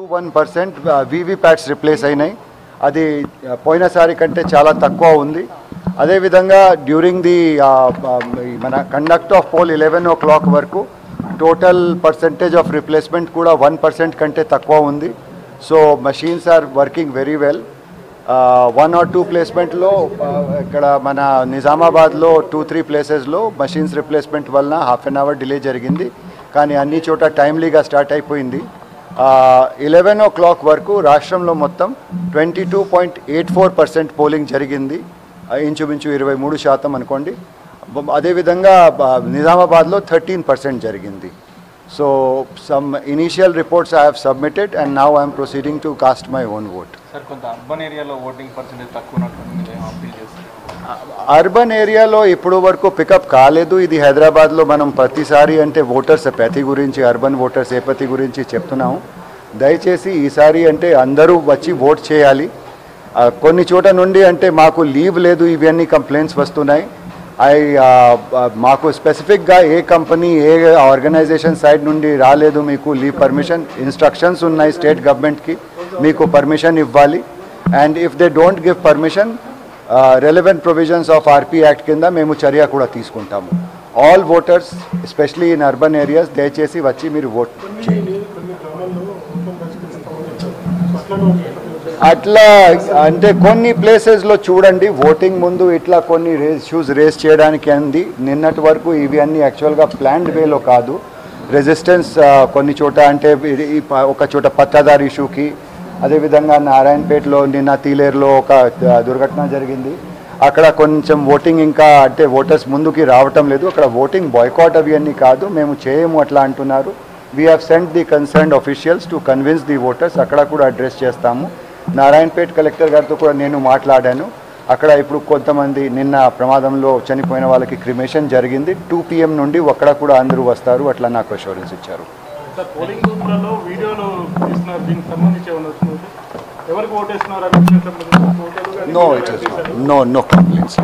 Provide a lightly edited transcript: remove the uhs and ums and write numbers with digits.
0.21% VVPATs replace అయినాయి. అది పోయినసారి కంటే చాలా తక్కువ ఉంది. అదేవిధంగా డ్యూరింగ్ ది మన కండక్ట్ ఆఫ్ పోల్ 11 o'clock వరకు టోటల్ పర్సెంటేజ్ ఆఫ్ రిప్లేస్మెంట్ కూడా 1% కంటే తక్కువ ఉంది. So machines are working very well. 1 or 2 ప్లేస్మెంట్లో ఇక్కడ మన నిజామాబాద్లో 2-3 ప్లేసెస్లో మషీన్స్ రిప్లేస్మెంట్ వలన హాఫ్ అన్ అవర్ డిలే జరిగింది. కానీ అన్ని చోట టైమ్లీగా స్టార్ట్ అయిపోయింది. 11 o'clock వరకు రాష్ట్రంలో మొత్తం 22.84% పోలింగ్ జరిగింది, ఇంచుమించు 23% అనుకోండి. అదేవిధంగా నిజామాబాద్లో 13% జరిగింది. So some initial reports I have submitted and now I'm proceeding to cost my own vote. Sir, కొంత అర్బన్ ఏరియాలో ఓటింగ్ పర్సెంటేజ్ తక్కువ ఉన్నట్టు అప్పీల్ చేస్తారు. అర్బన్ ఏరియాలో ఇప్పుడు వరకు పికప్ కాలేదు. ఇది హైదరాబాద్లో మనం ప్రతిసారి అంటే ఓటర్స్ ఎపతి గురించి, అర్బన్ ఓటర్స్ ఎపతి గురించి చెప్తున్నాము. దయచేసి ఈసారి అంటే అందరూ వచ్చి ఓట్ చేయాలి. కొన్ని చోట నుండి అంటే మాకు లీవ్ లేదు ఇవన్నీ కంప్లైంట్స్ వస్తున్నాయి. మాకు స్పెసిఫిక్గా ఏ కంపెనీ ఏ ఆర్గనైజేషన్ సైడ్ నుండి రాలేదు మీకు లీవ్ పర్మిషన్. ఇన్స్ట్రక్షన్స్ ఉన్నాయి స్టేట్ గవర్నమెంట్కి మీకు పర్మిషన్ ఇవ్వాలి. And if they don't give permission relevant provisions of RP act కింద మేము చర్య కూడా తీసుకుంటాము. All voters especially in urban areas దయచేసి వచ్చి మీరు ఓట్ చేయండి. అట్లా అంటే కొన్ని ప్లేసెస్లో చూడండి ఓటింగ్ ముందు ఇట్లా కొన్ని ఇష్యూస్ రేస్ చేయడానికి అంది. నిన్నటి వరకు ఇవి అన్నీ యాక్చువల్గా ప్లాన్డ్ వేలో కాదు. రెసిస్టెన్స్ కొన్ని చోట అంటే ఒక చోట పట్టాదారు ఇష్యూకి, అదేవిధంగా నారాయణపేటలో నిన్న తీలేరులో ఒక దుర్ఘటన జరిగింది. అక్కడ కొంచెం ఓటింగ్ ఇంకా అంటే ఓటర్స్ ముందుకి రావటం లేదు. అక్కడ ఓటింగ్ బాయ్కాట్ అవి అన్నీ కాదు, మేము చేయము అట్లా అంటున్నారు. We have sent the concerned officials to convince the voters. అక్కడ కూడా అడ్రస్ చేస్తాము. నారాయణపేట కలెక్టర్ గారితో కూడా నేను మాట్లాడాను. అక్కడ ఇప్పుడు కొంతమంది నిన్న ప్రమాదంలో చనిపోయిన వాళ్ళకి క్రిమేషన్ జరిగింది. 2 PM నుండి అక్కడ కూడా అందరూ వస్తారు అట్లా నాకు అష్యూరెన్స్ ఇచ్చారు. No, it is not. No complaints.